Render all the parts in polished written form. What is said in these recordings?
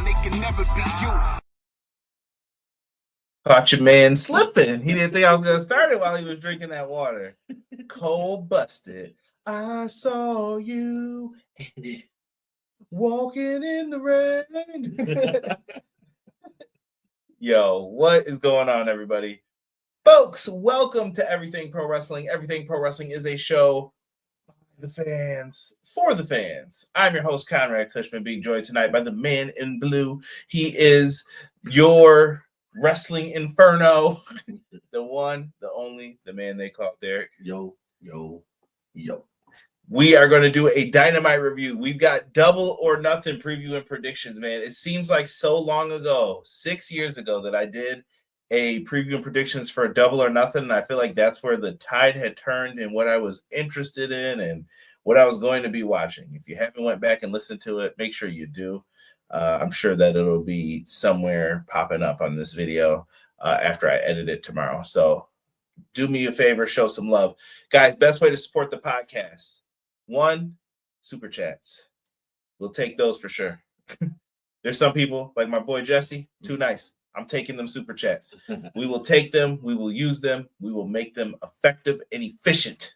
they can never be you. Caught your man slipping. He didn't think I was going to start it while he was drinking that water. Cold busted. I saw you walking in the rain. Yo, what is going on, everybody? Folks, welcome to Everything Pro Wrestling. Everything Pro Wrestling is a show by the fans, for the fans. I'm your host, Conrad Cushman, being joined tonight by the man in blue. He is your wrestling inferno, the one, the only, the man they call Derek. Yo. We are going to do a Dynamite review. We've got Double or Nothing preview and predictions, man. It seems like so long ago, 6 years ago, that I did a preview and predictions for Double or Nothing, and I feel like that's where the tide had turned in what I was interested in and what I was going to be watching. If you haven't went back and listened to it, make sure you do. I'm sure that it'll be somewhere popping up on this video after I edit it tomorrow. So do me a favor, show some love. Guys, best way to support the podcast. 1, super chats. We'll take those for sure. There's some people, like my boy Jesse, too nice. I'm taking them super chats. We will take them. We will use them. We will make them effective and efficient.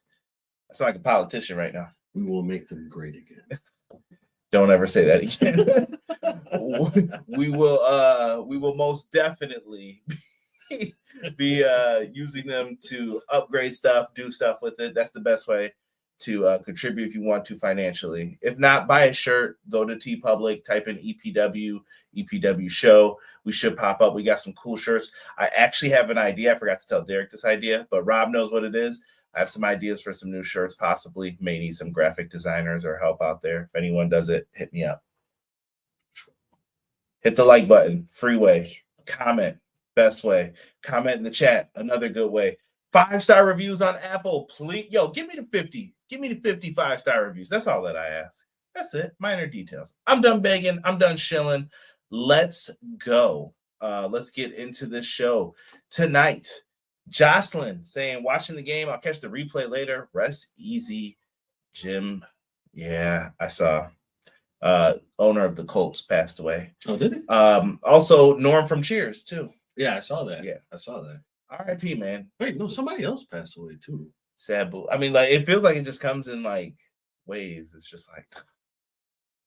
I sound like a politician right now. We will make them great again. Don't ever say that again. we will most definitely be using them to upgrade stuff, do stuff with it. That's the best way to contribute if you want to financially. If not, buy a shirt, go to TeePublic, type in EPW Show. We should pop up. We got some cool shirts. I actually have an idea. I forgot to tell Derek this idea, but Rob knows what it is. I have some ideas for some new shirts, possibly. May need some graphic designers or help out there. If anyone does it, hit me up. Hit the like button. Free way. Comment. Best way. Comment in the chat. Another good way. 5-star reviews on Apple, please. Yo, give me the 50. Give me the 50 5-star reviews. That's all that I ask. That's it. Minor details. I'm done begging. I'm done shilling. Let's go. Let's get into this show tonight. Jocelyn saying, watching the game. I'll catch the replay later. Rest easy, Jim. Yeah, I saw. Owner of the Colts passed away. Oh, did he? Also, Norm from Cheers, too. Yeah, I saw that. Yeah, I saw that. R.I.P., man. Wait, no, somebody else passed away, too. Sad. I mean, like, it feels like it just comes in, like, waves. It's just, like,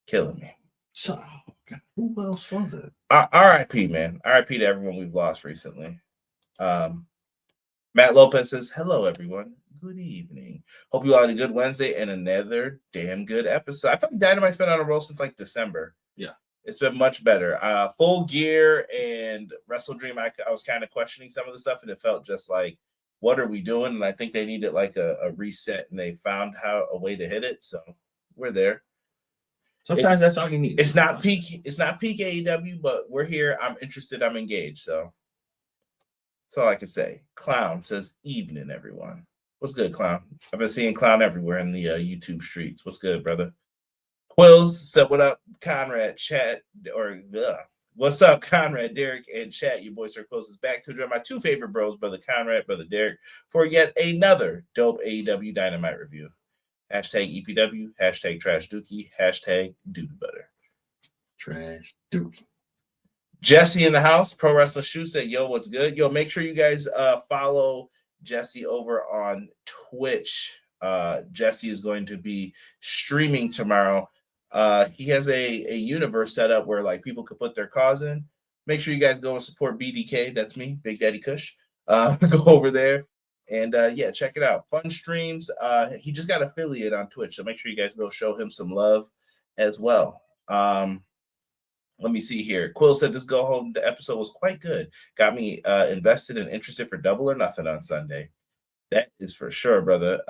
killing me. So, oh, God, who else was it? R.I.P., man. R.I.P. to everyone we've lost recently. Matt Lopez says, hello, everyone. Good evening. Hope you all had a good Wednesday and another damn good episode. I feel like Dynamite's been on a roll since, like, December. Yeah. It's been much better. Full Gear and Wrestle Dream, I was kind of questioning some of the stuff, and it felt just like, what are we doing? And I think they needed like a reset, and they found a way to hit it. So we're there. Sometimes that's all you need. It's not peak AEW, but we're here. I'm interested. I'm engaged. So that's all I can say. Clown says, evening, everyone. What's good, Clown? I've been seeing Clown everywhere in the YouTube streets. What's good, brother? Quills said, what up, Conrad, chat, what's up, Conrad, Derek, and chat? Your boy Sir Quills is back to join my two favorite bros, brother Conrad, brother Derek, for yet another dope AEW Dynamite review. Hashtag EPW, hashtag Trash Dookie, hashtag Dude Butter. Trash Dookie. Jesse in the house, Pro Wrestler Shoe said, yo, what's good? Yo, make sure you guys follow Jesse over on Twitch. Jesse is going to be streaming tomorrow. He has a universe set up where like people could put their cause in. Make sure you guys go and support BDK. That's me, Big Daddy Kush. Go over there and yeah, check it out. Fun streams. He just got affiliate on Twitch, so make sure you guys go show him some love as well. Let me see here. Quill said this go home episode was quite good. Got me invested and interested for Double or Nothing on Sunday. That is for sure, brother.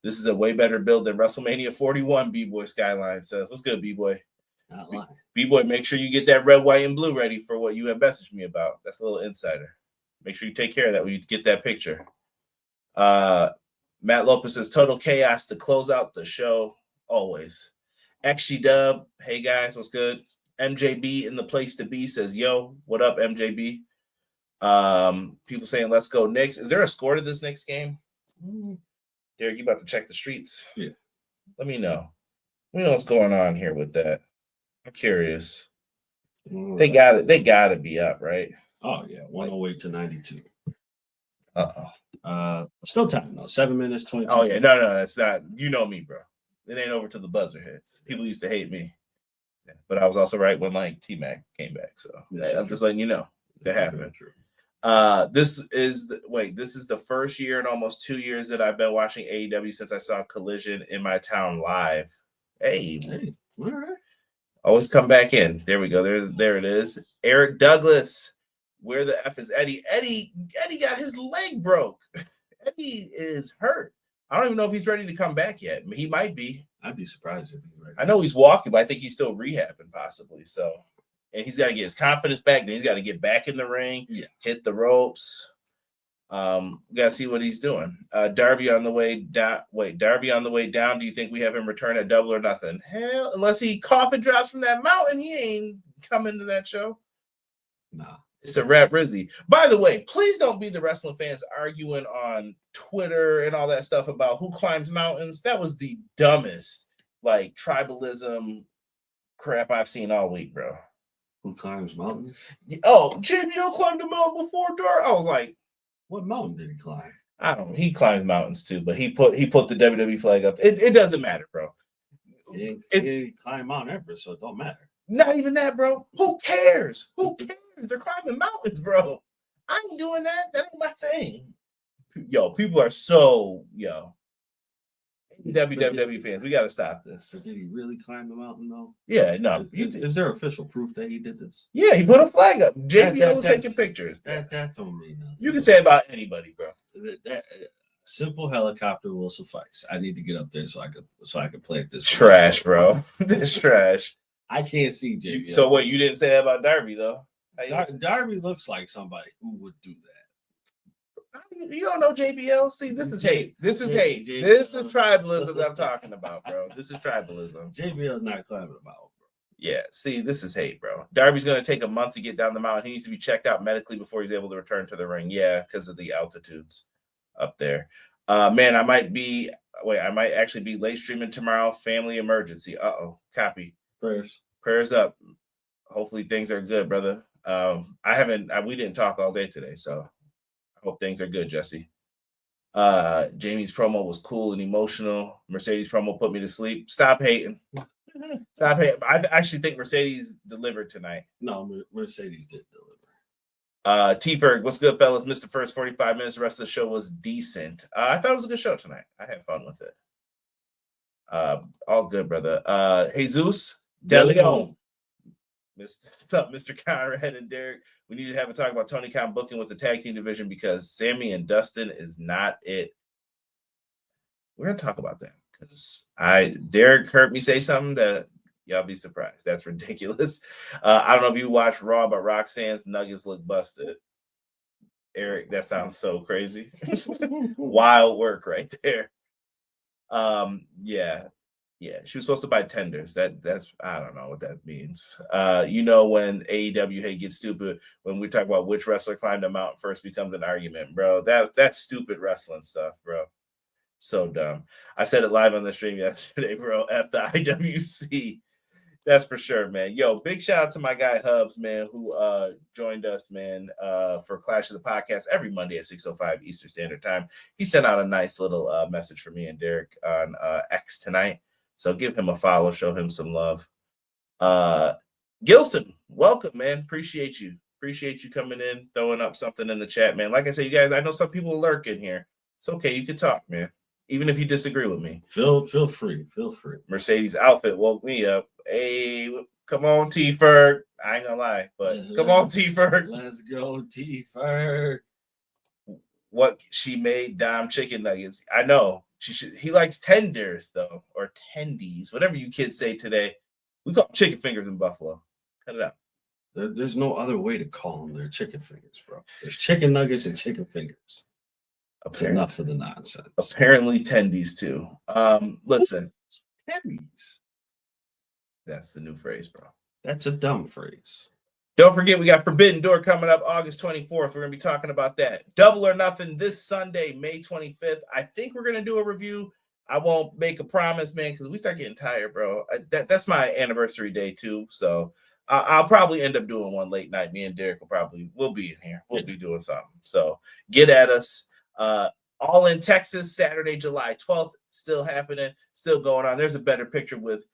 This is a way better build than WrestleMania 41, B-Boy Skyline says. What's good, B-Boy? Not lying. B-Boy, make sure you get that red, white, and blue ready for what you have messaged me about. That's a little insider. Make sure you take care of that when you get that picture. Matt Lopez says, total chaos to close out the show. Always. XG-Dub, hey guys, what's good? MJB in the place to be says, yo, what up, MJB? People saying, let's go Knicks. Is there a score to this Knicks game? Derek, you about to check the streets? Yeah. Let me know. Let me know what's going on here with that. I'm curious. They got it. They got to be up, right? Oh yeah, 108 to 92. Uh-oh. Still time though. 7 minutes 22. Oh yeah, no, it's not. You know me, bro. It ain't over till the buzzer hits. People used to hate me, but I was also right when like T-Mac came back. So I'm just letting you know that happened. This is the first year in almost 2 years that I've been watching AEW since I saw Collision in my town live. Hey, all right. Always come back in. There we go. There it is. Eric Douglas. Where the F is Eddie? Eddie got his leg broke. Eddie is hurt. I don't even know if he's ready to come back yet. He might be. I'd be surprised if he's ready. I know he's walking, but I think he's still rehabbing possibly. So, and he's got to get his confidence back. Then he's got to get back in the ring, hit the ropes. We got to see what he's doing. Darby on the way down. Wait, Darby on the way down. Do you think we have him return at Double or Nothing? Hell, unless he coffin drops from that mountain, he ain't coming to that show. Nah. It's a rap Rizzy. By the way, please don't be the wrestling fans arguing on Twitter and all that stuff about who climbs mountains. That was the dumbest, like, tribalism crap I've seen all week, bro. Who climbs mountains? Oh, JBL climbed a mountain before dark. I was like, what mountain did he climb? I don't know. He climbs mountains too, but he put the WWE flag up. It doesn't matter, bro. He didn't climb Mount Everest, so it don't matter. Not even that, bro. Who cares? Who cares? They're climbing mountains, bro. I ain't doing that. That ain't my thing. Yo, people are so WWE fans. We got to stop this. Did he really climb the mountain though? Yeah, no. Is there official proof that he did this? Yeah, he put a flag up. JBL was taking pictures. That don't mean nothing. You can say about anybody, bro. That simple helicopter will suffice. I need to get up there so I can play at this. Trash, bro. This trash. I can't see JBL. So what? You didn't say that about Darby though. Darby looks like somebody who would do that. You don't know JBL? See, this is hate. This is hate. This is tribalism that I'm talking about, bro. This is tribalism. JBL's not climbing the mountain, bro. Yeah, see, this is hate, bro. Darby's going to take a month to get down the mountain. He needs to be checked out medically before he's able to return to the ring. Yeah, because of the altitudes up there. Man, I might actually be late streaming tomorrow. Family emergency. Copy. Prayers up. Hopefully things are good, brother. We didn't talk all day today, so I hope things are good, Jesse. Jamie's promo was cool and emotional. Mercedes promo put me to sleep. Stop hating. Stop hating. I actually think Mercedes delivered tonight. No, Mercedes did deliver. T-Berg, what's good, fellas? Missed the first 45 minutes. The rest of the show was decent. I thought it was a good show tonight. I had fun with it. All good, brother. Jesus De Leon. Mr. Conrad and Derek. We need to have a talk about Tony Khan booking with the tag team division because Sammy and Dustin is not it. We're gonna talk about that because Derek heard me say something that y'all be surprised. That's ridiculous. I don't know if you watched Raw, but Roxanne's nuggets look busted. Eric, that sounds so crazy. Wild work right there. Yeah, she was supposed to buy tenders. That's I don't know what that means. When AEW hate gets stupid, when we talk about which wrestler climbed a mountain first becomes an argument, bro. That's stupid wrestling stuff, bro. So dumb. I said it live on the stream yesterday, bro. At the IWC. That's for sure, man. Yo, big shout out to my guy Hobbs, man, who joined us, man, for Clash of the Podcast every Monday at 6:05 Eastern Standard Time. He sent out a nice little message for me and Derek on X tonight. So give him a follow, show him some love. Gilson, welcome, man. Appreciate you. Appreciate you coming in, throwing up something in the chat, man. Like I said, you guys, I know some people lurk in here. It's okay. You can talk, man. Even if you disagree with me. Feel free. Feel free. Mercedes outfit woke me up. Hey, come on, T-Ferg. I ain't gonna lie, but come on, T-Ferg. Let's go, T-Ferg. What she made Dom chicken nuggets. I know. He likes tenders though, or tendies, whatever you kids say today. We call them chicken fingers in Buffalo. Cut it out. There's no other way to call them. They're chicken fingers, bro. There's chicken nuggets and chicken fingers. That's enough of the nonsense. Apparently tendies too. Listen. Tendies. That's the new phrase, bro. That's a dumb phrase. Don't forget, we got Forbidden Door coming up August 24th. We're going to be talking about that. Double or Nothing this Sunday, May 25th. I think we're going to do a review. I won't make a promise, man, because we start getting tired, bro. That's my anniversary day, too. So I'll probably end up doing one late night. Me and Derek we'll be in here. We'll be doing something. So get at us. All in Texas, Saturday, July 12th, still happening, still going on. There's a better picture with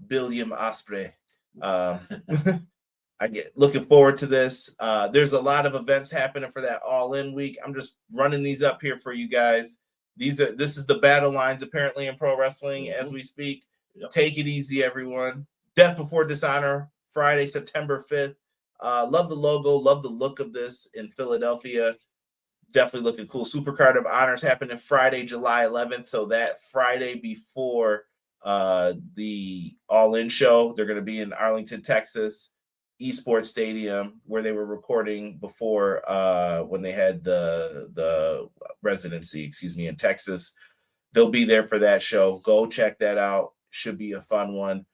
William Ospreay. I get looking forward to this. There's a lot of events happening for that All In week. I'm just running these up here for you guys. This is the battle lines apparently in pro wrestling as we speak. Yep. Take it easy, everyone. Death Before Dishonor, Friday, September 5th. Love the logo, love the look of this in Philadelphia. Definitely looking cool. Supercard of Honors happening Friday, July 11th. So that Friday before the All In show, they're going to be in Arlington, Texas, Esports Stadium, where they were recording before when they had the residency, in Texas. They'll be there for that show. Go check that out. Should be a fun one.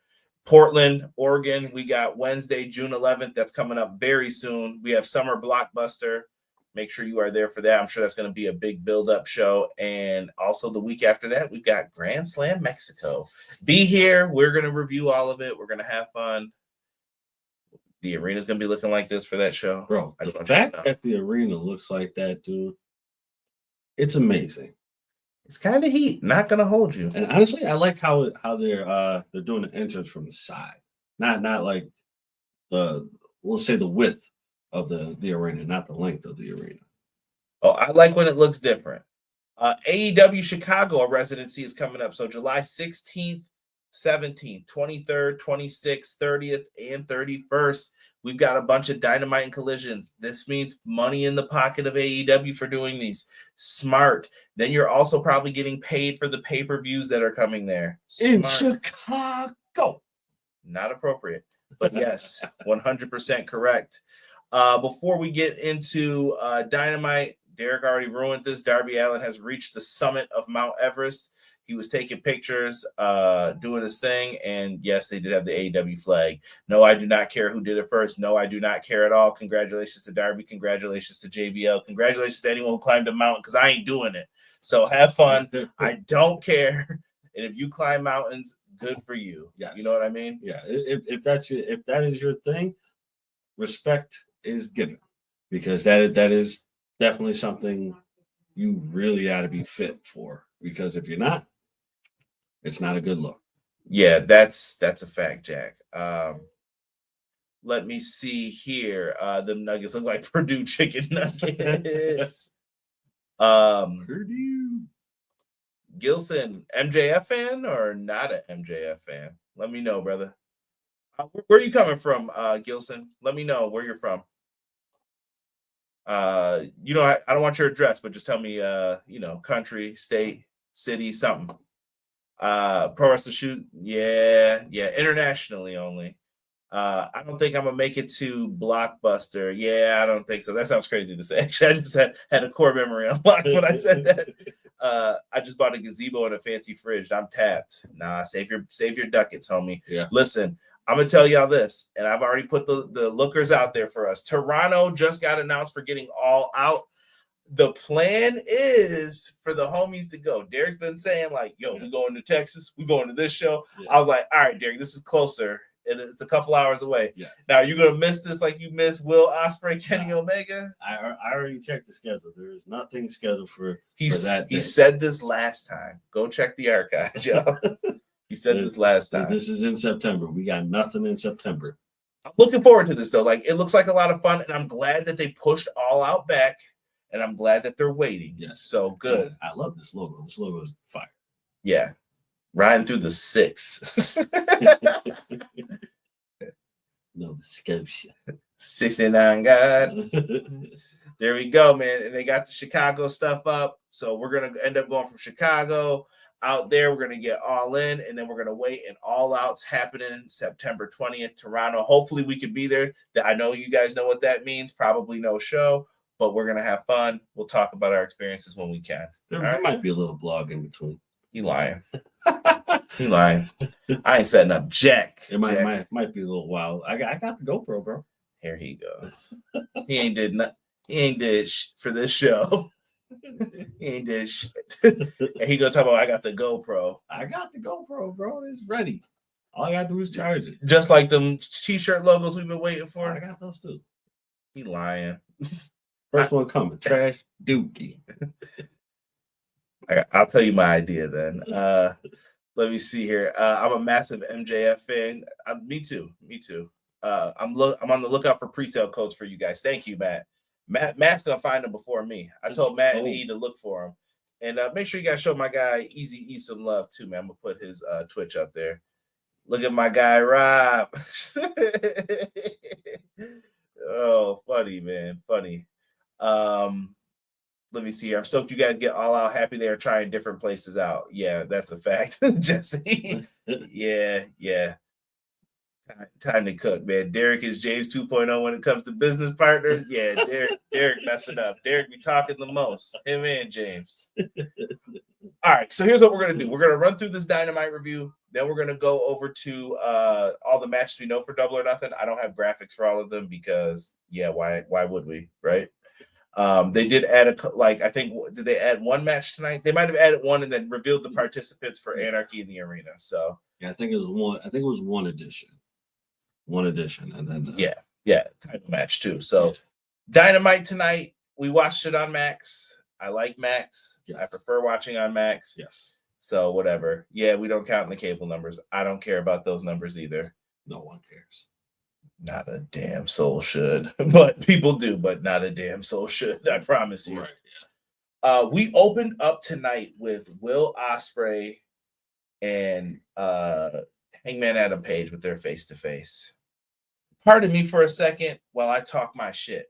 Portland, Oregon, we got Wednesday, June 11th. That's coming up very soon. We have Summer Blockbuster. Make sure you are there for that. I'm sure that's going to be a big build-up show. And also the week after that, we've got Grand Slam Mexico. Be here. We're going to review all of it. We're going to have fun. The arena's going to be looking like this for that show. Bro, the fact that the arena looks like that, dude, it's amazing. It's kind of heat. Not going to hold you. And honestly, I like how they're doing the entrance from the side. Not like we'll say the width of the arena, not the length of the arena. Oh, I like when it looks different. AEW Chicago, a residency is coming up. So July 16th, 17th, 23rd, 26th, 30th, and 31st. We've got a bunch of Dynamite and collisions. This means money in the pocket of AEW for doing these. Smart. Then you're also probably getting paid for the pay-per-views that are coming there. In Chicago. Not appropriate, but yes, 100% correct. Before we get into Dynamite, Derek already ruined this. Darby Allin has reached the summit of Mount Everest. He was taking pictures, doing his thing, and yes, they did have the AEW flag. No, I do not care who did it first. No, I do not care at all. Congratulations to Darby. Congratulations to JBL. Congratulations to anyone who climbed a mountain, because I ain't doing it. So have fun. I don't care. And if you climb mountains, good for you. Yes. You know what I mean? Yeah. If that is your thing, respect is given, because that is definitely something you really got to be fit for. Because if you're not, it's not a good look. Yeah, that's a fact, Jack. Let me see here. The Nuggets look like Purdue chicken nuggets. Purdue. Gilson, MJF fan or not an MJF fan? Let me know, brother. Where are you coming from, Gilson? Let me know where you're from. I don't want your address, but just tell me, country, state, city, something. Pro Wrestling Shoot, yeah, internationally only. I don't think I'm gonna make it to Blockbuster. Yeah, I don't think so. That sounds crazy to say. Actually, I just had a core memory unlocked when I said that. I just bought a gazebo and a fancy fridge. I'm tapped. Nah, save your ducats, homie. Yeah. Listen, I'm gonna tell y'all this, and I've already put the lookers out there for us. Toronto just got announced for getting All Out. The plan is for the homies to go. Derek's been saying, like, yo, we going to Texas, we going to this show. Yeah. I was like, all right, Derek, this is closer. And it's a couple hours away. Yes. Now, you're going to miss this like you missed Will Ospreay, Kenny Omega? I already checked the schedule. There is nothing scheduled for that day. He said this last time. Go check the archives, y'all. He said this last time. This is in September. We got nothing in September. I'm looking forward to this, though. Like, it looks like a lot of fun, and I'm glad that they pushed All Out back. And I'm glad that they're waiting. Yes. So good. I love this logo. This logo is fire. Yeah. Riding through the 6. No, Scotia. 69 God. There we go, man. And they got the Chicago stuff up. So we're going to end up going from Chicago out there. We're going to get All In, and then we're going to wait, and All Out's happening September 20th, Toronto. Hopefully we can be there. I know you guys know what that means. Probably no show. But we're going to have fun. We'll talk about our experiences when we can. There might be a little blog in between. You lying. You lying. I ain't setting up Jack. It might be a little wild. I got the GoPro, bro. Here he goes. He ain't did for this show. He ain't did shit. And he gonna talk about I got the GoPro. I got the GoPro, bro. It's ready. All I gotta do is charge it. Just like them t-shirt logos we've been waiting for. I got those too. He lying. First one coming. Trash Dookie. I'll tell you my idea then. Let me see here. I'm a massive MJF fan. Me too. I'm on the lookout for pre-sale codes for you guys. Thank you, Matt. Matt's gonna find them before me. I told Matt and E to look for them. And make sure you guys show my guy Easy E some love too, man. I'm gonna put his Twitch up there. Look at my guy Rob. Oh, funny, man. Funny. Let me see here. I'm stoked you guys get all out happy they are trying different places out. Yeah, that's a fact. Jesse. Yeah. Time to cook, man. Derek is James 2.0 when it comes to business partners. Yeah, Derek messing up. Derek be talking the most. Him and James. All right, so here's what we're gonna do. We're gonna run through this Dynamite review. Then we're gonna go over to all the matches we know for Double or Nothing. I don't have graphics for all of them because why would we, right? They did add I think did they add one match tonight? They might have added one and then revealed the participants for Anarchy in the Arena. So yeah, I think it was one. I think it was one edition. One edition, and then title match too. So Dynamite tonight. We watched it on Max. I like Max. Yes. I prefer watching on Max. Yes. So whatever. Yeah, we don't count in the cable numbers. I don't care about those numbers either. No one cares. Not a damn soul should, but people do. But not a damn soul should. I promise you. Right. Yeah. We opened up tonight with Will Ospreay and Hangman Adam Page with their face-to-face. Pardon me for a second while I talk my shit.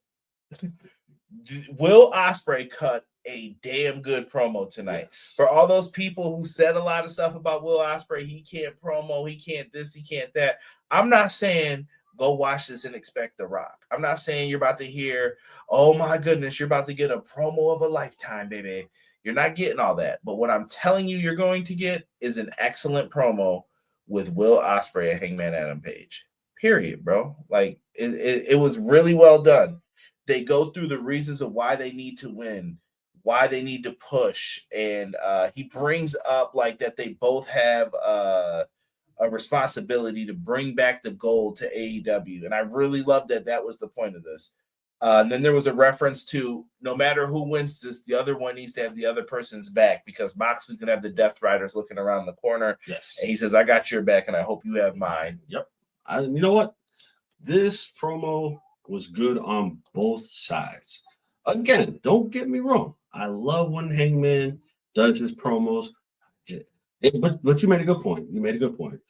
Will Ospreay cut a damn good promo tonight. Yes. For all those people who said a lot of stuff about Will Ospreay, he can't promo, he can't this, he can't that. I'm not saying go watch this and expect The Rock. I'm not saying you're about to hear, oh my goodness, you're about to get a promo of a lifetime, baby. You're not getting all that. But what I'm telling you you're going to get is an excellent promo with Will Ospreay and Hangman Adam Page. Period, bro. Like, it was really well done. They go through the reasons of why they need to win, why they need to push. And he brings up, like, that they both have a responsibility to bring back the gold to AEW. And I really love that that was the point of this. And then there was a reference to no matter who wins this, the other one needs to have the other person's back because Moxley's going to have the Death Riders looking around the corner. Yes. And he says, I got your back and I hope you have mine. Yep. You know what? This promo was good on both sides. Again, don't get me wrong. I love when Hangman does his promos. But you made a good point.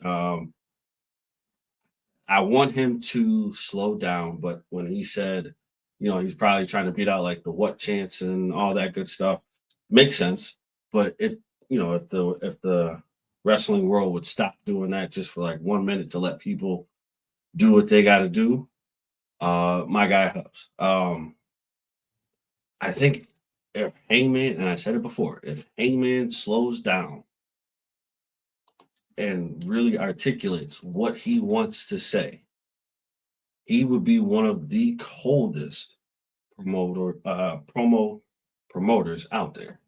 I want him to slow down, but when he said, he's probably trying to beat out like the what chance and all that good stuff, makes sense. But if the wrestling world would stop doing that just for like 1 minute to let people do what they got to do, my guy Hobbs. I think if Hangman, and I said it before, if Hangman slows down and really articulates what he wants to say, he would be one of the coldest promoters out there.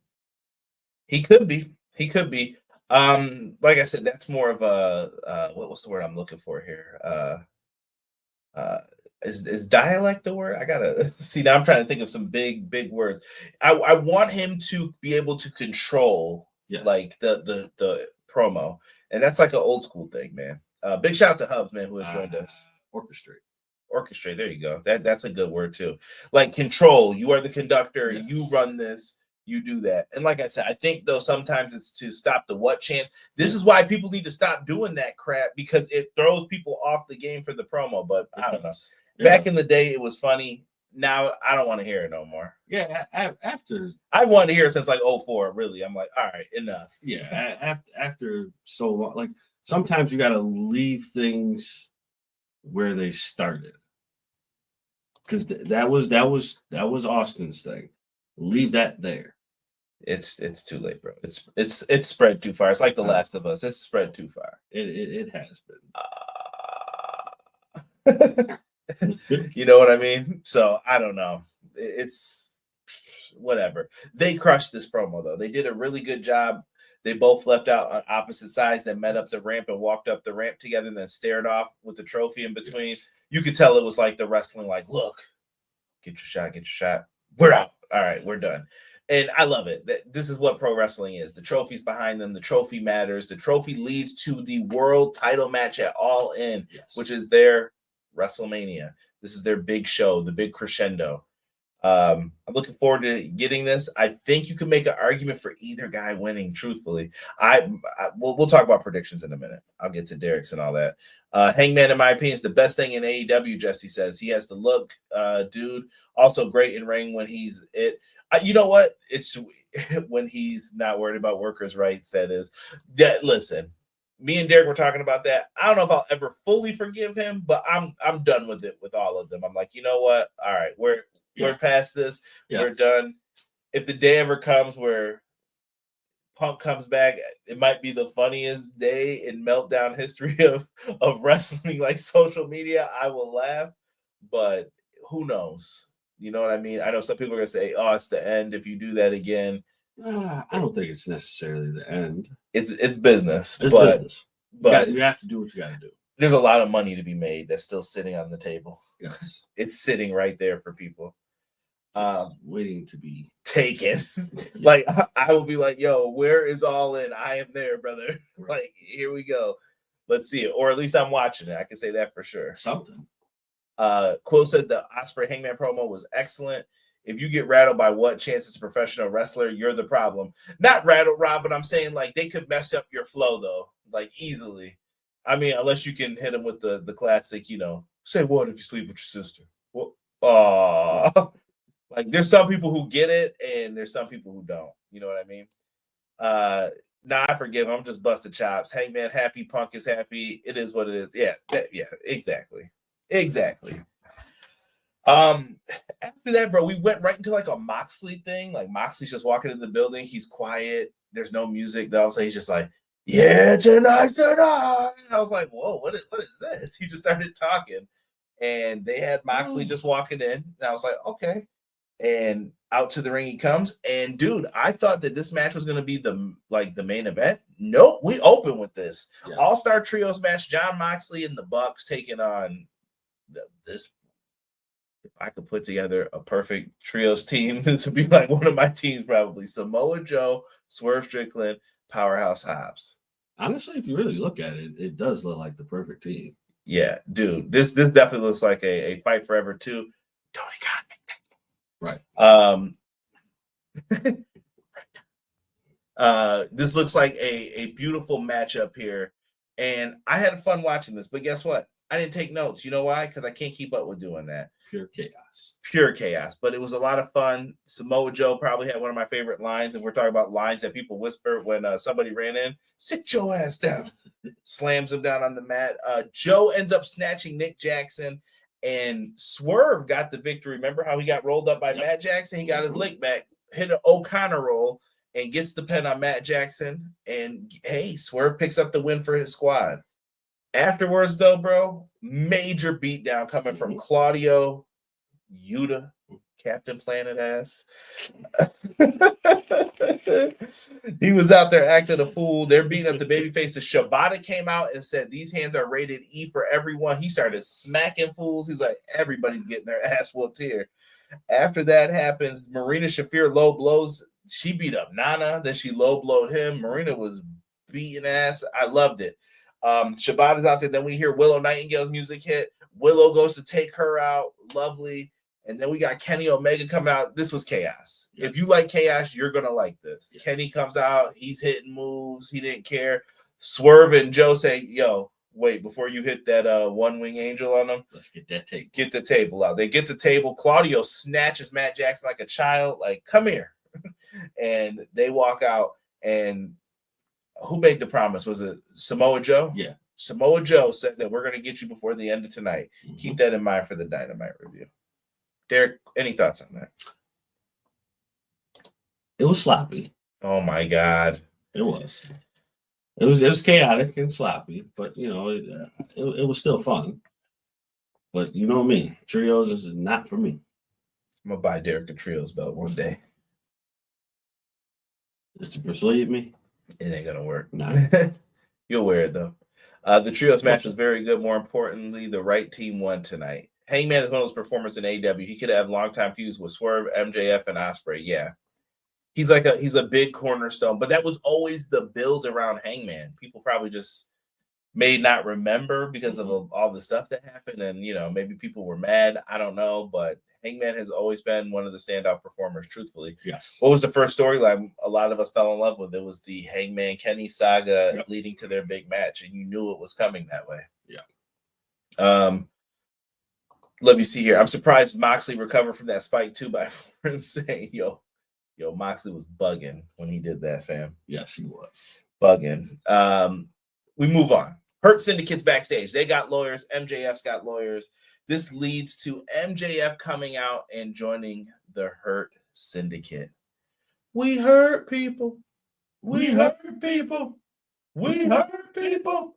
He could be. Like I said, that's more of a what's the word I'm looking for here? Is dialect the word? I gotta see now. I'm trying to think of some big words. I want him to be able to control like the promo, and that's like an old school thing, man. Big shout out to Hobbs, man, who has joined us. Orchestrate. There you go. That's a good word too. Like control. You are the conductor. Yes. You run this. You do that. And like I said, I think though sometimes it's to stop the what chance. This is why people need to stop doing that crap because it throws people off the game for the promo. But I don't know. Back in the day, it was funny. Now I don't want to hear it no more. Yeah, after I wanted to hear it since like 2004. Really, I'm like, all right, enough. Yeah, after so long, like sometimes you got to leave things where they started because that was Austin's thing. Leave that there. It's too late, bro. It's spread too far. It's like The Last of Us. It's spread too far. It has been. You know what I mean? So I don't know. It's whatever. They crushed this promo though. They did a really good job. They both left out on opposite sides, then met up the ramp and walked up the ramp together, and then stared off with the trophy in between. Yes. You could tell it was like the wrestling, like, look, get your shot, get your shot. We're out. All right, we're done. And I love it. This is what pro wrestling is. The trophy's behind them. The trophy matters. The trophy leads to the world title match at All In, which is their WrestleMania. This is their big show, the big crescendo. I'm looking forward to getting this. I think you can make an argument for either guy winning, truthfully. We'll talk about predictions in a minute. I'll get to Derek's and all that. Hangman, in my opinion, is the best thing in AEW, Jesse says. He has the look, dude. Also great in ring when he's it. You know what? It's when he's not worried about workers' rights, that is. Listen, me and Derek were talking about that. I don't know if I'll ever fully forgive him, but I'm done with it with all of them. I'm like, you know what? All right, we're past this. Yeah. We're done. If the day ever comes where Punk comes back, it might be the funniest day in meltdown history of wrestling, like social media. I will laugh, but who knows? You know what I mean? I know some people are going to say, oh, it's the end if you do that again. I don't think it's necessarily the end. It's business. It's business. But you have to do what you got to do. There's a lot of money to be made that's still sitting on the table. Yes. It's sitting right there for people. Waiting to be taken. Like, I will be like, yo, where is All In? I am there, brother. Right. Like, here we go. Let's see it. Or at least I'm watching it. I can say that for sure. Something. Quote said the Ospreay Hangman promo was excellent. If you get rattled by what chance as a professional wrestler, you're the problem. Not rattled, Rob, but I'm saying like they could mess up your flow though, like easily. I mean, unless you can hit them with the classic, you know, say what if you sleep with your sister? Well, like there's some people who get it and there's some people who don't. You know what I mean? Nah, I forgive him. I'm just busting chops. Hangman happy, Punk is happy. It is what it is. Yeah, exactly. After that, bro, we went right into like a Moxley thing. Like Moxley's just walking in the building. He's quiet. There's no music. Then all of a sudden he's just like, yeah, tonight's the night. I was like, whoa, what is this? He just started talking. And they had Moxley just walking in. And I was like, okay. And out to the ring he comes. And dude, I thought that this match was going to be the main event. Nope, we open with this. Yeah. All-Star Trios match, Jon Moxley and the Bucks taking on this. If I could put together a perfect trios team, this would be like one of my teams probably. Samoa Joe, Swerve Strickland, Powerhouse Hobbs. Honestly, if you really look at it, it does look like the perfect team. Yeah, dude. This definitely looks like a fight forever too. Tony got me. Right. This looks like a beautiful matchup here. And I had fun watching this, but guess what? I didn't take notes. You know why? Because I can't keep up with doing that. Pure chaos. But it was a lot of fun. Samoa Joe probably had one of my favorite lines, and we're talking about lines that people whisper when somebody ran in. Sit your ass down. Slams him down on the mat. Joe ends up snatching Nick Jackson, and Swerve got the victory. Remember how he got rolled up by Matt Jackson? He got his lick back, hit an O'Connor roll, and gets the pin on Matt Jackson. And, hey, Swerve picks up the win for his squad. Afterwards, though, bro, major beatdown coming from Claudio, Yuta, Captain Planet ass. He was out there acting a fool. They're beating up the babyface. The Shibata came out and said, these hands are rated E for everyone. He started smacking fools. He's like, everybody's getting their ass whooped here. After that happens, Marina Shafir low blows. She beat up Nana. Then she low blowed him. Marina was beating ass. I loved it. Shibata's out there. Then we hear Willow Nightingale's music hit. Willow goes to take her out. Lovely. And then we got Kenny Omega coming out. This was chaos. Yes. If you like chaos, you're going to like this. Yes. Kenny comes out. He's hitting moves. He didn't care. Swerve and Joe say, yo, wait, before you hit that one-wing angel on them, let's get that table. Get the table out. They get the table. Claudio snatches Matt Jackson like a child. Like, come here. And they walk out. And who made the promise? Was it Samoa Joe? Yeah. Samoa Joe said that we're going to get you before the end of tonight. Mm-hmm. Keep that in mind for the Dynamite review. Derek, any thoughts on that? It was sloppy. Oh my God. It was. It was chaotic and sloppy, but you know, it was still fun. But you know me, trios is not for me. I'm gonna buy Derek a trios belt one day. Just to persuade me. It ain't gonna work. Nah. You'll wear it though. The trios match was very good. More importantly, the right team won tonight. Hangman is one of those performers in AEW. He could have longtime feuds with Swerve, MJF, and Ospreay. Yeah, he's a big cornerstone. But that was always the build around Hangman. People probably just may not remember because of all the stuff that happened, and maybe people were mad. I don't know, but Hangman has always been one of the standout performers. Truthfully, Yes. What was the first storyline a lot of us fell in love with? It was the Hangman Kenny saga leading to their big match, and you knew it was coming that way. Yeah. Let me see here. I'm surprised Moxley recovered from that spike 2x4 and saying, yo, Moxley was bugging when he did that, fam. Yes, he was. Bugging. We move on. Hurt Syndicate's backstage. They got lawyers. MJF's got lawyers. This leads to MJF coming out and joining the Hurt Syndicate. We hurt people. We hurt people. We hurt people.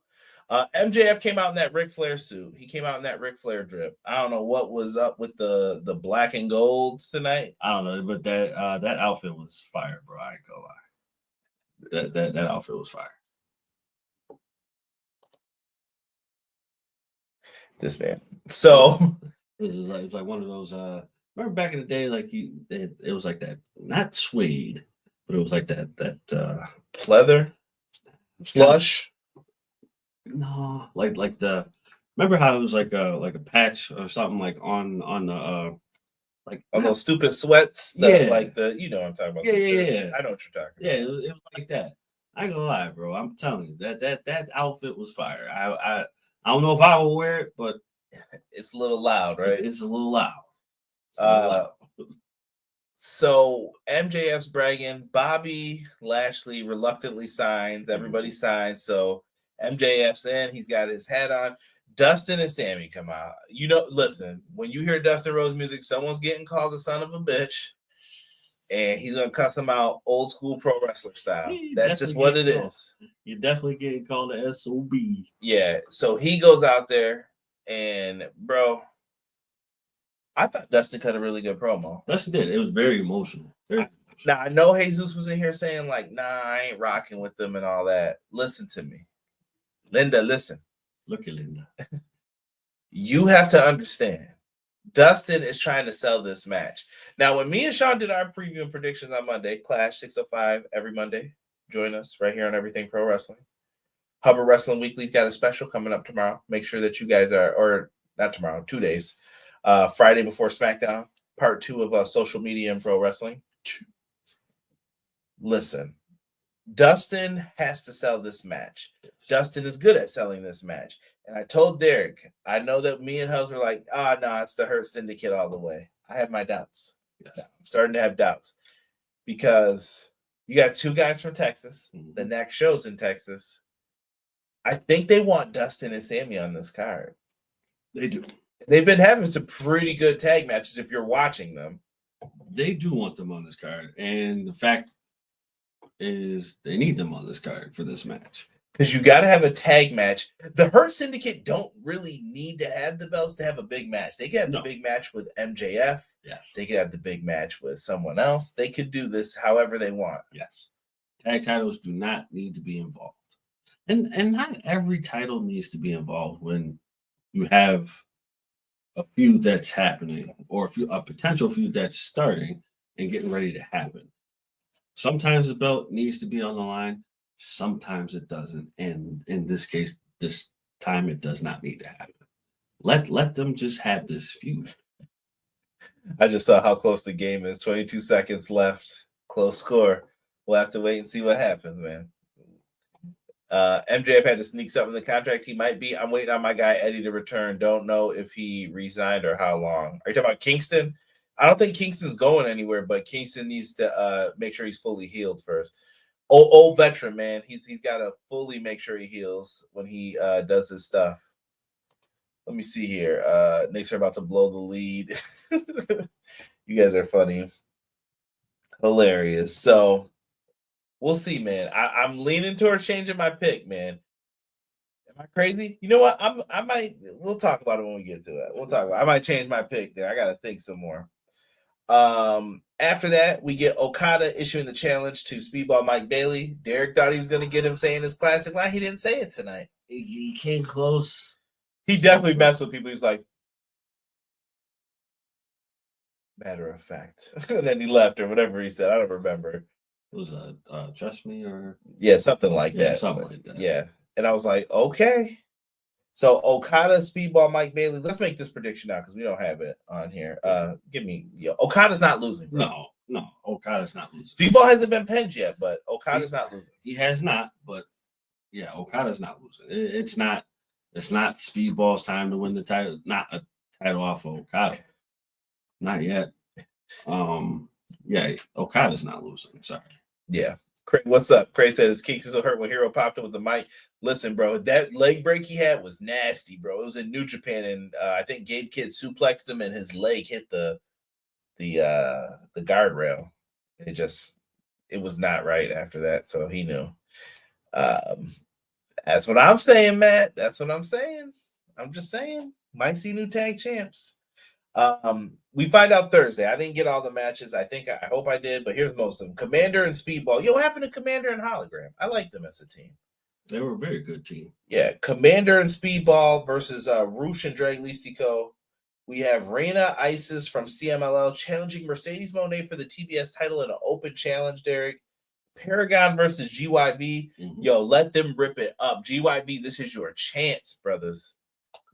MJF came out in that Ric Flair suit. He came out in that Ric Flair drip. I don't know what was up with the black and gold tonight. I don't know, but that outfit was fire, bro. I ain't gonna lie. That outfit was fire. This man. So it was like one of those. Remember back in the day, like it was like that, not suede, but it was like that pleather, plush. No, like the. Remember how it was like a patch or something like on the like those stupid sweats. Like what I'm talking about. Yeah. I know what you're talking about. Yeah, it was like that. I ain't gonna lie, bro. I'm telling you that outfit was fire. I don't know if I will wear it, but it's a little loud, right? It's a little loud. So MJF's bragging. Bobby Lashley reluctantly signs. Everybody signs. So MJF's in. He's got his hat on. Dustin and Sammy come out. Listen, when you hear Dustin Rhodes music, someone's getting called a son of a bitch. And he's going to cuss him out old school pro wrestler style. That's just what it is. You're definitely getting called an SOB. Yeah. So he goes out there and, bro, I thought Dustin cut a really good promo. Dustin did. It was very emotional. Now, I know Jesus was in here saying, like, nah, I ain't rocking with them and all that. Listen to me. Linda, listen. Look at Linda. You have to understand. Dustin is trying to sell this match. Now, when me and Sean did our preview and predictions on Monday, Clash 605 every Monday. Join us right here on Everything Pro Wrestling. Hubbard Wrestling Weekly's got a special coming up tomorrow. Make sure that you guys are, or not tomorrow, 2 days. Friday before SmackDown, part 2 of Social Media and Pro Wrestling. Listen, Dustin has to sell this match. Dustin is good at selling this match. And I told Derek, I know that me and Hubs were like, no, it's the Hurt Syndicate all the way. I have my doubts. Yes. I'm starting to have doubts because you got 2 guys from Texas. Mm-hmm. The next show's in Texas. I think they want Dustin and Sammy on this card. They do. They've been having some pretty good tag matches if you're watching them. They do want them on this card. And the fact is they need them on this card for this match. Because you got to have a tag match. The Hurt Syndicate don't really need to have the belts to have a big match. They could have the big match with MJF. Yes. They could have the big match with someone else. They could do this however they want. Yes. Tag titles do not need to be involved. And not every title needs to be involved when you have a feud that's happening or a potential feud that's starting and getting ready to happen. Sometimes the belt needs to be on the line. Sometimes it doesn't. And in this case, this time it does not need to happen. Let them just have this feud. I just saw how close the game is. 22 seconds left. Close score. We'll have to wait and see what happens, man. MJF had to sneak something in the contract. He might be. I'm waiting on my guy Eddie to return. Don't know if he resigned or how long. Are you talking about Kingston? I don't think Kingston's going anywhere, but Kingston needs to make sure he's fully healed first. Old veteran, man. He's got to fully make sure he heals when he does his stuff. Let me see here. Knicks are about to blow the lead. You guys are funny. Hilarious. So we'll see, man. I'm leaning towards changing my pick, man. Am I crazy? You know what? I might. We'll talk about it when we get to it. We'll talk about it. I might change my pick there. I got to think some more. After that, we get Okada issuing the challenge to Speedball Mike Bailey. Derek thought he was going to get him saying his classic line. He didn't say it tonight. He came close. He definitely messed with people. He's like, matter of fact. And then he left or whatever he said. I don't remember. It was trust me or something like that. Something like that. Yeah. And I was like, okay. So Okada, Speedball, Mike Bailey. Let's make this prediction now because we don't have it on here. Okada's not losing. Bro. No, Okada's not losing. Speedball hasn't been pinned yet, but Okada's not losing. He has not, but yeah, Okada's not losing. It's not Speedball's time to win the title. Not a title off of Okada. Not yet. Yeah, Okada's not losing. Sorry. Yeah. Craig, what's up? Craig said his kicks so hurt when Hero popped up with the mic. Listen, bro, that leg break he had was nasty, bro. It was in New Japan, and I think Gabe Kidd suplexed him, and his leg hit the guardrail. It was not right after that, so he knew. That's what I'm saying, Matt. That's what I'm saying. I'm just saying. Might see new tag champs. We find out Thursday. I didn't get all the matches. I hope I did, but here's most of them. Commander and Speedball. What happened to Commander and Hologram? I like them as a team. They were a very good team. Yeah, Commander and Speedball versus Roosh and Drag Listico. We have Reina Isis from CMLL challenging Mercedes Moné for the TBS title in an open challenge, Derek. Paragon versus GYB. Mm-hmm. Yo, let them rip it up. GYB, this is your chance, brothers.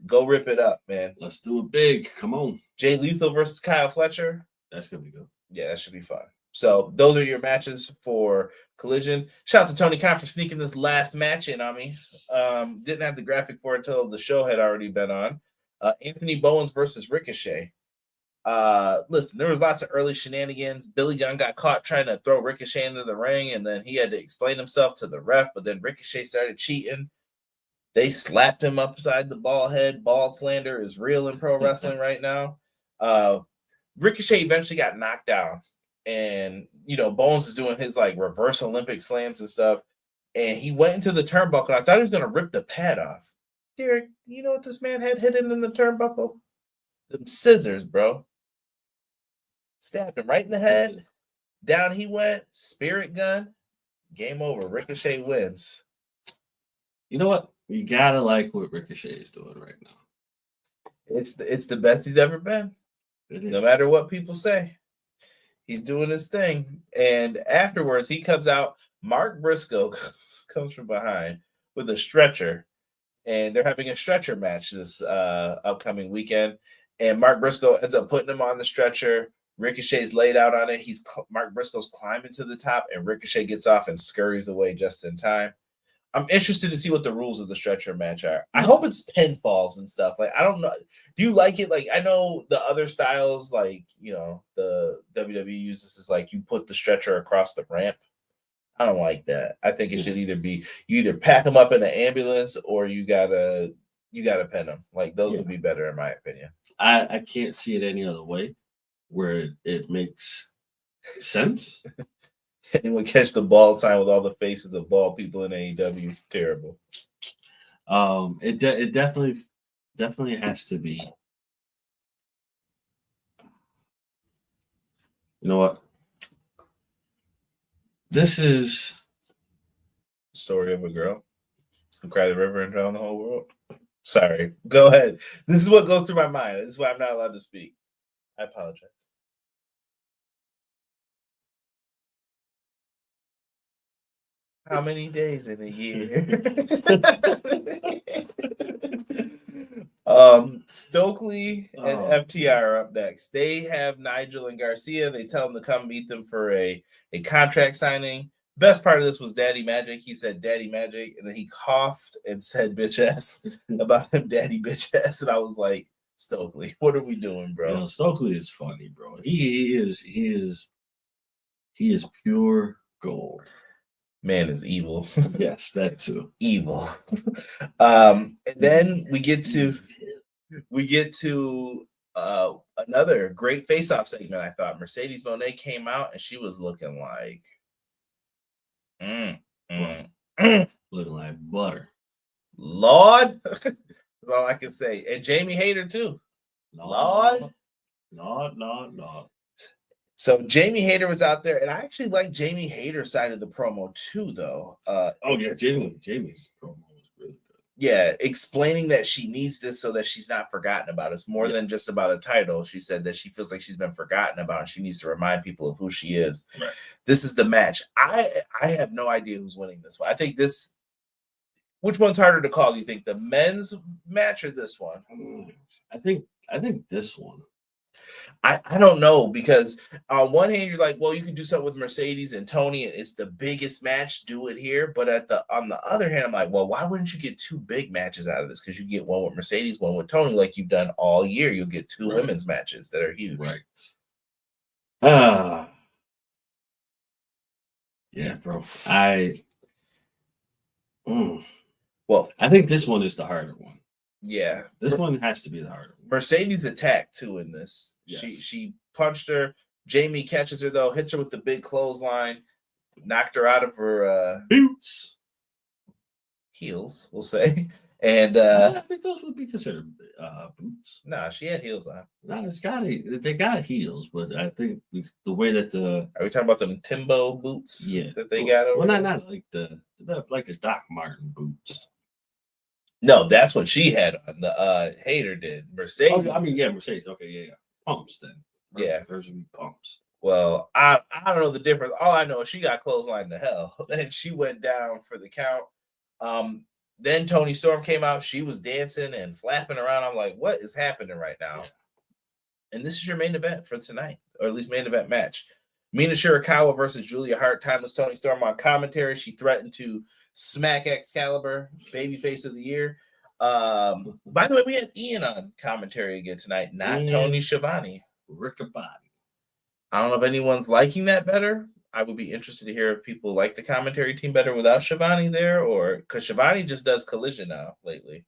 Go rip it up, man. Let's do it big. Come on. Jay Lethal versus Kyle Fletcher. That's going to be good. Yeah, that should be fun. So those are your matches for Collision. Shout out to Tony Khan for sneaking this last match in on me. Didn't have the graphic for it until the show had already been on. Anthony Bowens versus Ricochet. Listen, there was lots of early shenanigans. Billy Gunn got caught trying to throw Ricochet into the ring, and then he had to explain himself to the ref, but then Ricochet started cheating. They slapped him upside the ball head. Ball slander is real in pro wrestling right now. Ricochet eventually got knocked down. And, Bones is doing his, reverse Olympic slams and stuff. And he went into the turnbuckle. I thought he was going to rip the pad off. Derek, you know what this man had hidden in the turnbuckle? Them scissors, bro. Stabbed him right in the head. Down he went. Spirit gun. Game over. Ricochet wins. You know what? You got to like what Ricochet is doing right now. It's the best he's ever been. No matter what people say. He's doing his thing. And afterwards, he comes out. Mark Briscoe comes from behind with a stretcher. And they're having a stretcher match this upcoming weekend. And Mark Briscoe ends up putting him on the stretcher. Ricochet's laid out on it. Mark Briscoe's climbing to the top. And Ricochet gets off and scurries away just in time. I'm interested to see what the rules of the stretcher match are. I hope it's pinfalls and stuff. I don't know. Do you like it? I know the other styles, the WWE uses is you put the stretcher across the ramp. I don't like that. I think it should either be you either pack them up in an ambulance or you gotta pin them. Those would be better in my opinion. I can't see it any other way where it makes sense. Anyone catch the ball sign with all the faces of bald people in AEW? Terrible. It definitely has to be. You know what? This is the story of a girl who cried the river and drowned the whole world. Sorry. Go ahead. This is what goes through my mind. This is why I'm not allowed to speak. I apologize. How many days in a year? Stokely and FTR are up next. They have Nigel and Garcia. They tell them to come meet them for a contract signing. Best part of this was Daddy Magic. He said Daddy Magic, and then he coughed and said bitch ass about him, Daddy bitch ass. And I was like, Stokely, what are we doing, bro? Stokely is funny, bro. He is pure gold. Man is evil. Yes, that too. Evil. And then we get to another great face-off segment. I thought Mercedes Moné came out and she was looking like looking like butter. Lord, that's all I can say. And Jamie Hayter too. Lord. So Jamie Hayter was out there, and I actually like Jamie Hayter's side of the promo too, though. Jamie's promo was really good. Yeah, explaining that she needs this so that she's not forgotten about. It's more than just about a title. She said that she feels like she's been forgotten about, and she needs to remind people of who she is. Right. This is the match. I have no idea who's winning this one. I think this. Which one's harder to call? Do you think the men's match or this one? I think this one. I don't know, because on one hand you're like, well, you can do something with Mercedes and Toni. It's the biggest match. Do it here. But on the other hand, I'm like, well, why wouldn't you get two big matches out of this? Because you get one with Mercedes, one with Toni, like you've done all year. You'll get two women's matches that are huge. Right. Yeah, bro. Well, I think this one is the harder one. Yeah, this one has to be the harder one. Mercedes attacked too in this. Yes. She punched her. Jamie catches her though, hits her with the big clothesline, knocked her out of her boots, heels, we'll say. And I think those would be considered boots. Nah, she had heels on. No, they got heels, but I think the way that are we talking about them Timbo boots? Yeah, that they got over. Well, not like the Doc Martin boots. No, that's what she had on. The Hayter did. Mercedes. Oh, I mean, yeah, Mercedes. Okay, yeah. Pumps then. Right? Yeah. Hers would be pumps. Well, I don't know the difference. All I know is she got clotheslined to hell. And she went down for the count. Then Toni Storm came out. She was dancing and flapping around. I'm like, what is happening right now? Yeah. And this is your main event for tonight, or at least main event match. Mina Shirakawa versus Julia Hart. Timeless Toni Storm on commentary. She threatened to smack Excalibur, babyface of the year. By the way, we had Ian on commentary again tonight, not Tony Schiavone. Riccaboni. I don't know if anyone's liking that better. I would be interested to hear if people like the commentary team better without Schiavone there, or because Schiavone just does Collision now lately.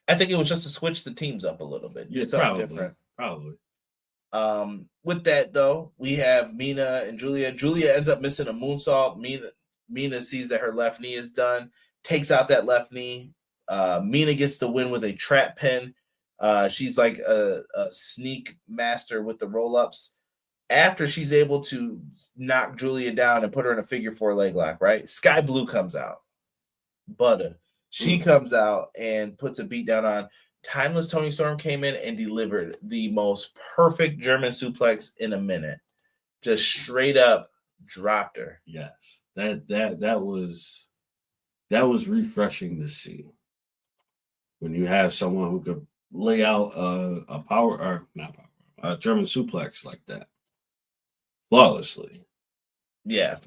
I think it was just to switch the teams up a little bit. Yeah, probably. With that though, we have Mina and Julia. Julia ends up missing a moonsault. Mina sees that her left knee is done, takes out that left knee. Mina gets the win with a trap pin. She's like a sneak master with the roll-ups. After she's able to knock Julia down and put her in a figure 4 leg lock, right? Sky Blue comes out. Butter. She comes out and puts a beat down on. Timeless Toni Storm came in and delivered the most perfect German suplex in a minute. Just straight up dropped her. Yes. That was refreshing to see. When you have someone who could lay out a German suplex like that flawlessly. Yeah.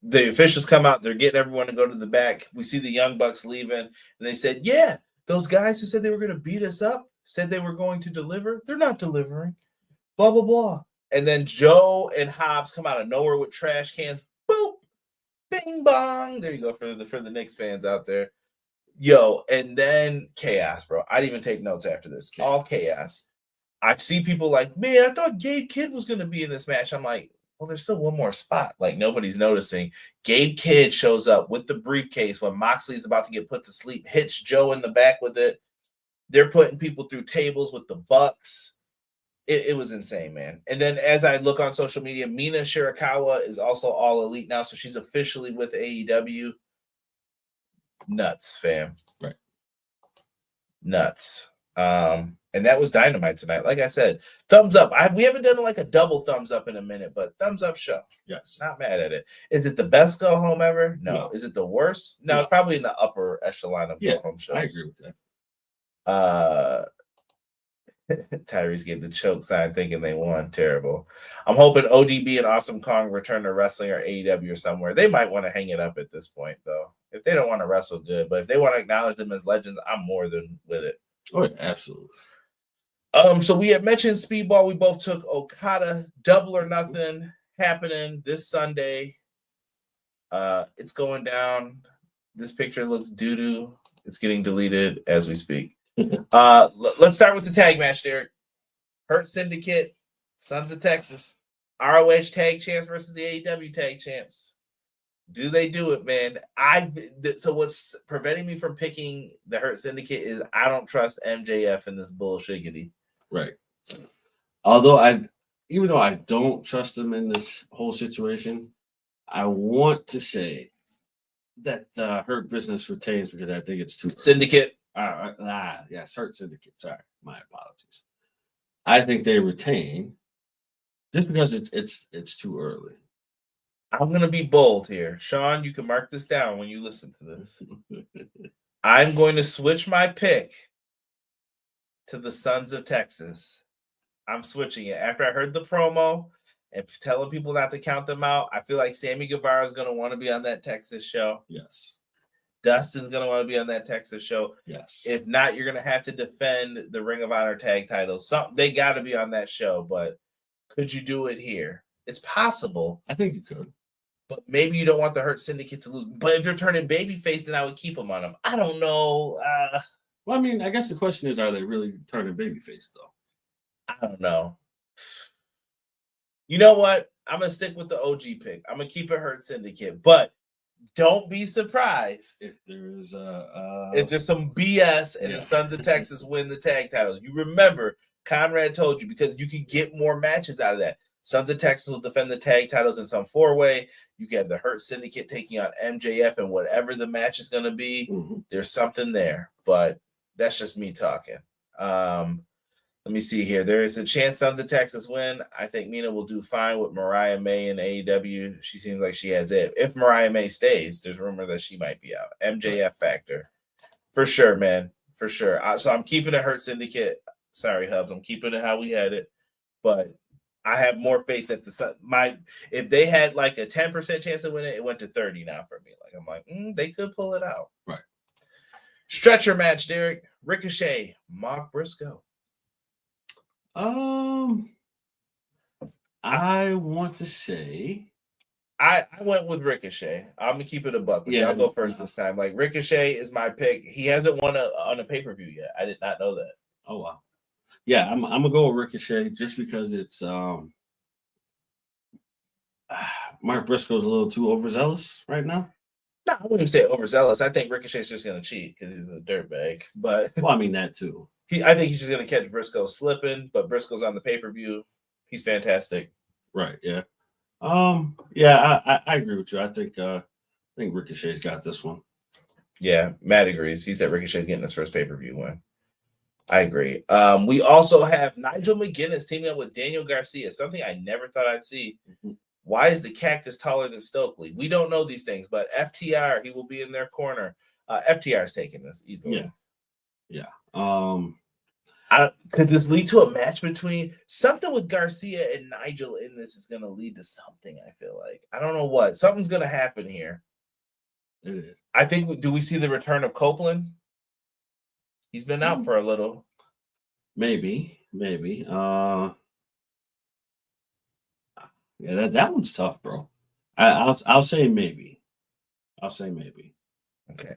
The officials come out. They're getting everyone to go to the back. We see the Young Bucks leaving, and they said, yeah, those guys who said they were going to beat us up, said they were going to deliver. They're not delivering. Blah, blah, blah. And then Joe and Hobbs come out of nowhere with trash cans. Boop. Bing, bong. There you go for the Knicks fans out there. Yo, and then chaos, bro. I didn't even take notes after this. All chaos. I see people like, man, I thought Gabe Kidd was going to be in this match. I'm like, well, there's still one more spot. Like, nobody's noticing. Gabe Kidd shows up with the briefcase when Moxley's about to get put to sleep, hits Joe in the back with it. They're putting people through tables with the Bucks. It was insane, man. And then as I look on social media, Mina Shirakawa is also all elite now, so she's officially with AEW. Nuts, fam. Right. Nuts. And that was Dynamite tonight. Like I said, thumbs up. We haven't done like a double thumbs up in a minute, but thumbs up show. Yes. Not mad at it. Is it the best go home ever? No. Is it the worst? No, it's probably in the upper echelon of go home shows. I agree with that. Tyrese gave the choke sign thinking they won. Terrible. I'm hoping ODB and Awesome Kong return to wrestling or AEW or somewhere. They might want to hang it up at this point, though. If they don't want to wrestle, good. But if they want to acknowledge them as legends, I'm more than with it. Oh, yeah, absolutely. So we had mentioned Speedball. We both took Okada. Double or Nothing happening this Sunday. It's going down. This picture looks doo-doo. It's getting deleted as we speak. Let's start with the tag match, Derek. Hurt Syndicate, Sons of Texas, ROH tag champs versus the AEW tag champs. Do they do it, man? So what's preventing me from picking the Hurt Syndicate is I don't trust MJF in this bullshit. Right. Although even though I don't trust them in this whole situation, I want to say that Hurt Business retains because I think it's too early. Syndicate. Yes, Hurt Syndicate. Sorry, my apologies. I think they retain just because it's too early. I'm gonna be bold here, Sean. You can mark this down when you listen to this. I'm going to switch my pick to the Sons of Texas. I'm switching it after I heard the promo and telling people not to count them out. I feel like Sammy Guevara is going to want to be on that Texas show. Yes. Dustin's going to want to be on that Texas show. Yes. If not, you're going to have to defend the Ring of Honor tag titles. They got to be on that show, but could you do it here? It's possible. I think you could. But maybe you don't want the Hurt Syndicate to lose. But if they're turning babyface, then I would keep them on them. I don't know. Well, I mean, I guess the question is, are they really turning babyface, though? I don't know. You know what? I'm going to stick with the OG pick. I'm going to keep it Hurt Syndicate. But don't be surprised if there's some BS and the Sons of Texas win the tag titles. You remember, Conrad told you, because you can get more matches out of that. Sons of Texas will defend the tag titles in some four-way. You can have the Hurt Syndicate taking on MJF and whatever the match is going to be. Mm-hmm. There's something there, but that's just me talking. Let me see here. There is a chance Sons of Texas win. I think Mina will do fine with Mariah May in AEW. She seems like she has it. If Mariah May stays, there's rumor that she might be out. MJF factor. For sure, man. For sure. So I'm keeping it Hurt Syndicate. Sorry, Hubs. I'm keeping it how we had it. But I have more faith that if they had like a 10% chance to win it, it went to 30 now for me. Like I'm like, they could pull it out. Right. Stretcher match, Derek. Ricochet, Mark Briscoe. I want to say I went with Ricochet. I'm gonna keep it a buck. Yeah, I'll go first this time. Like Ricochet is my pick. He hasn't won on a pay-per-view yet. I did not know that. Oh wow. Yeah, I'm gonna go with Ricochet just because it's Mark Briscoe's a little too overzealous right now. No, I wouldn't say overzealous. I think Ricochet's just gonna cheat because he's a dirtbag. But well, I mean that too. I think he's just gonna catch Briscoe slipping, but Briscoe's on the pay-per-view. He's fantastic. Right, yeah. Yeah, I agree with you. I think Ricochet's got this one. Yeah, Matt agrees. He said Ricochet's getting his first pay-per-view win. I agree. We also have Nigel McGuinness teaming up with Daniel Garcia, something I never thought I'd see. Mm-hmm. Why is the Cactus taller than Stokely? We don't know these things, but FTR, he will be in their corner. FTR is taking this easily. Yeah. Could this lead to a match between something with Garcia and Nigel in this is going to lead to something, I feel like. I don't know what. Something's going to happen here. It is. I think, do we see the return of Copeland? He's been out for a little. Maybe. Yeah, that one's tough, bro. I'll say maybe. Okay.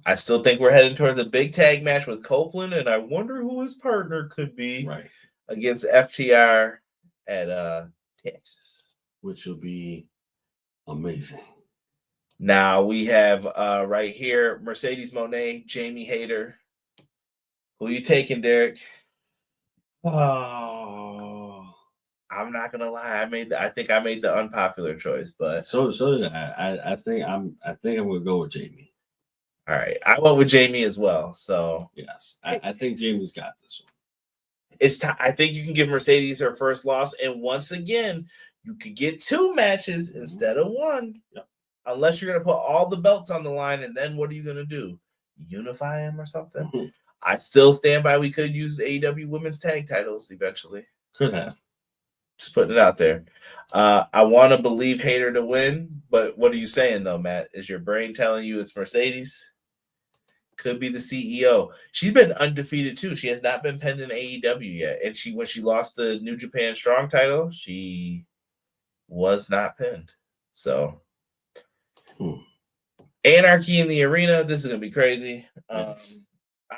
I still think we're heading towards a big tag match with Copeland, and I wonder who his partner could be against FTR at Texas. Which will be amazing. Now we have right here Mercedes Moné, Jamie Hayter. Who are you taking, Derek? Oh, I'm not gonna lie. I think I made the unpopular choice, but so did I. I think I'm gonna go with Jamie. All right, I went with Jamie as well. So yes, I think Jamie's got this one. It's time. I think you can give Mercedes her first loss, and once again, you could get two matches instead of one. Yep. Unless you're gonna put all the belts on the line, and then what are you gonna do? Unify them or something? Mm-hmm. I still stand by. We could use AEW women's tag titles eventually. Could have. Just putting it out there. I want to believe Hayter to win, but what are you saying though, Matt? Is your brain telling you it's Mercedes? Could be the CEO. She's been undefeated too. She has not been pinned in AEW yet. And when she lost the New Japan Strong title, she was not pinned. So Anarchy in the arena. This is gonna be crazy. I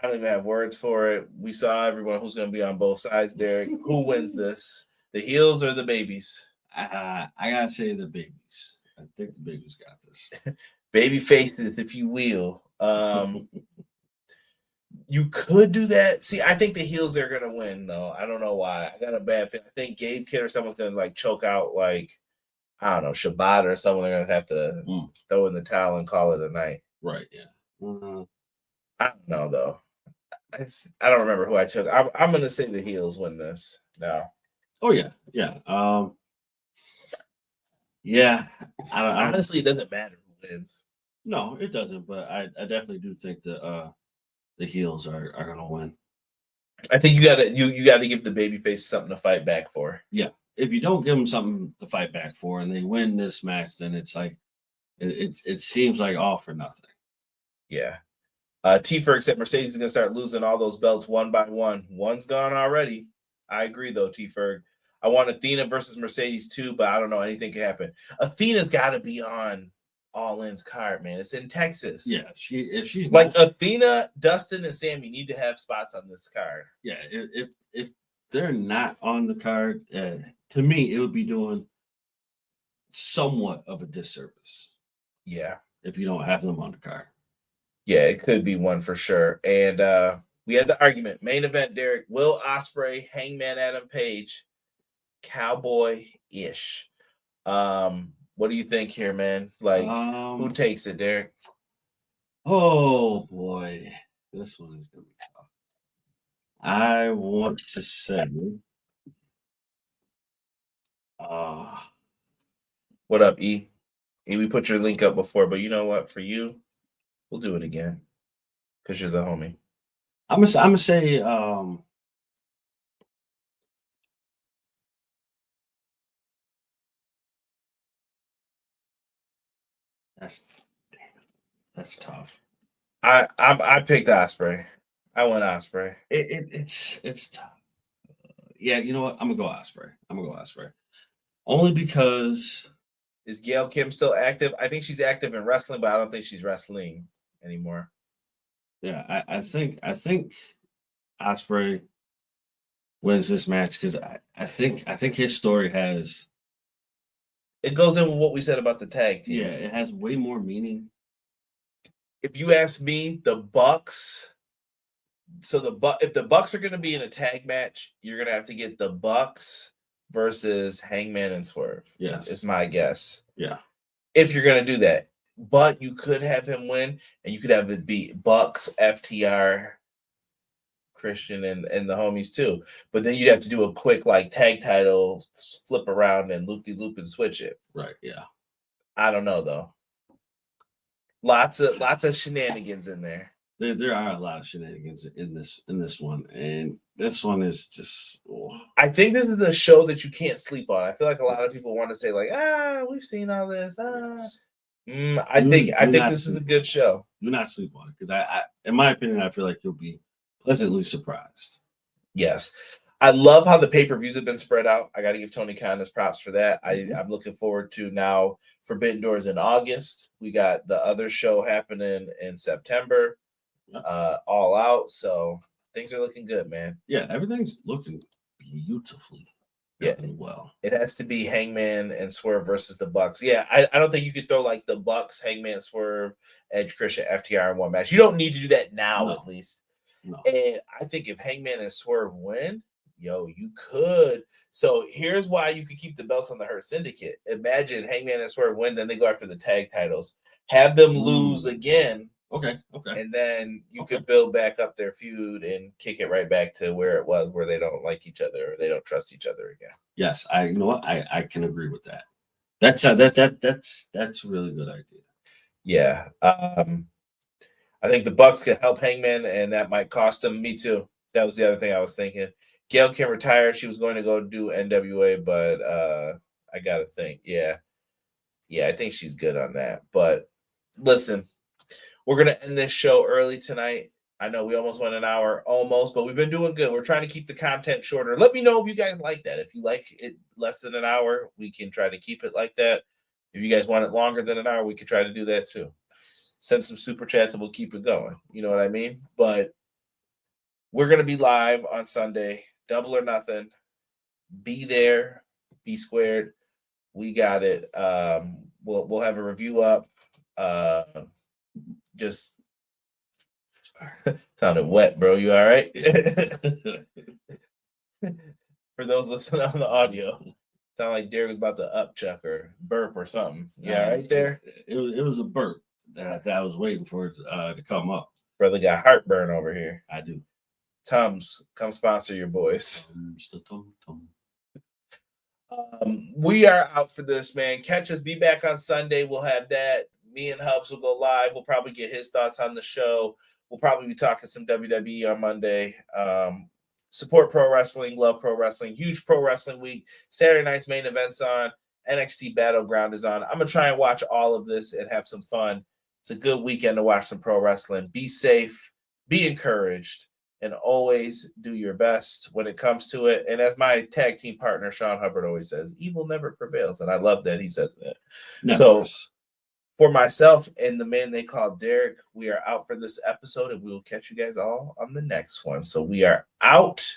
don't even have words for it. We saw everyone who's gonna be on both sides, Derek. Who wins this? The heels or the babies? I gotta say the babies. I think the babies got this. Baby faces, if you will. You could do that. See, I think the heels are gonna win, though. I don't know why. I got a bad feeling. I think Gabe Kidd or someone's gonna like choke out, like I don't know, Shabbat or someone. They're gonna have to throw in the towel and call it a night. Right. Yeah. I don't know though. I don't remember who I took. I'm gonna say the heels win this now. Oh yeah. Yeah. Yeah. Honestly, it doesn't matter who wins. No, it doesn't. But I definitely do think that the heels are gonna win. I think you gotta give the babyface something to fight back for. Yeah. If you don't give them something to fight back for and they win this match, then it's like it seems like all for nothing. Yeah. T-Ferg said Mercedes is gonna start losing all those belts one by one. One's gone already. I agree though, T-Ferg. I want Athena versus Mercedes too, but I don't know. Anything can happen. Athena's got to be on All In's card, man. It's in Texas. Yeah, if she's like Athena, Dustin, and Sammy need to have spots on this card. Yeah, if they're not on the card, to me, it would be doing somewhat of a disservice. Yeah, if you don't have them on the card. Yeah, it could be one for sure. And we had the argument. Main event, Derek, Will Ospreay, Hangman Adam Page, cowboy-ish. What do you think here, man? Like, who takes it, Derek? Oh boy, this one is gonna be tough. I want to say, what up, E? E, we put your link up before, but you know what? For you, we'll do it again because you're the homie. I'm gonna say, that's tough. I picked Ospreay. I went Ospreay. It's tough. Yeah, you know what? I'm gonna go Ospreay. Only because is Gail Kim still active? I think she's active in wrestling, but I don't think she's wrestling anymore. Yeah, I think Ospreay wins this match because I think his story has. It goes in with what we said about the tag team. Yeah, it has way more meaning. If you ask me, the Bucks. So if the Bucks are going to be in a tag match, you're going to have to get the Bucks versus Hangman and Swerve. Yes, is my guess. Yeah, if you're going to do that, but you could have him win, and you could have it be Bucks, FTR, Christian, and the homies too. But then you'd have to do a quick like tag title flip around and loop de loop and switch it. Right. Yeah. I don't know though. Lots of shenanigans in there. There are a lot of shenanigans in this one, and this one is just. I think this is a show that you can't sleep on. I feel like a lot of people want to say like, we've seen all this. I think this is a good show. Do not sleep on it because I, in my opinion, I feel like you'll be pleasantly surprised. Yes. I love how the pay-per-views have been spread out. I got to give Tony Khan his props for that. I'm looking forward to now Forbidden Doors in August. We got the other show happening in September, All Out. So things are looking good, man. Yeah, everything's looking beautifully. Yeah, well. It has to be Hangman and Swerve versus the Bucks. Yeah, I don't think you could throw like the Bucks, Hangman, Swerve, Edge, Christian, FTR in one match. You don't need to do that now, at least. No. And I think if Hangman and Swerve win, you could. So here's why you could keep the belts on the Hurt Syndicate. Imagine Hangman and Swerve win, then they go after the tag titles. Have them lose again. Okay. And then you could build back up their feud and kick it right back to where it was, where they don't like each other or they don't trust each other again. Yes, you know what? I can agree with that. That's a really good idea. Yeah. I think the Bucks could help Hangman, and that might cost them. Me too. That was the other thing I was thinking. Gail can retire. She was going to go do NWA, but I got to think. Yeah, I think she's good on that. But listen, we're going to end this show early tonight. I know we almost went an hour, but we've been doing good. We're trying to keep the content shorter. Let me know if you guys like that. If you like it less than an hour, we can try to keep it like that. If you guys want it longer than an hour, we can try to do that too. Send some super chats and we'll keep it going. You know what I mean? But we're going to be live on Sunday, Double or Nothing. Be there, be squared. We got it. We'll have a review up. Just Sounded wet, bro. You all right? For those listening on the audio, sound like Derek was about to upchuck or burp or something. Yeah, right there. It was a burp that I was waiting for it to come up. Brother got heartburn over here. I do. Tums, come sponsor your boys. We are out for this, man. Catch us. Be back on Sunday. We'll have that. Me and Hobbs will go live. We'll probably get his thoughts on the show. We'll probably be talking some WWE on Monday. Support pro wrestling. Love pro wrestling. Huge pro wrestling week. Saturday night's main events on. NXT Battleground is on. I'm going to try and watch all of this and have some fun. It's a good weekend to watch some pro wrestling. Be safe. Be encouraged. And always do your best when it comes to it. And as my tag team partner, Sean Hubbard, always says, evil never prevails. And I love that he says that. Never. So for myself and the man they call Derek, we are out for this episode, and we will catch you guys all on the next one. So we are out.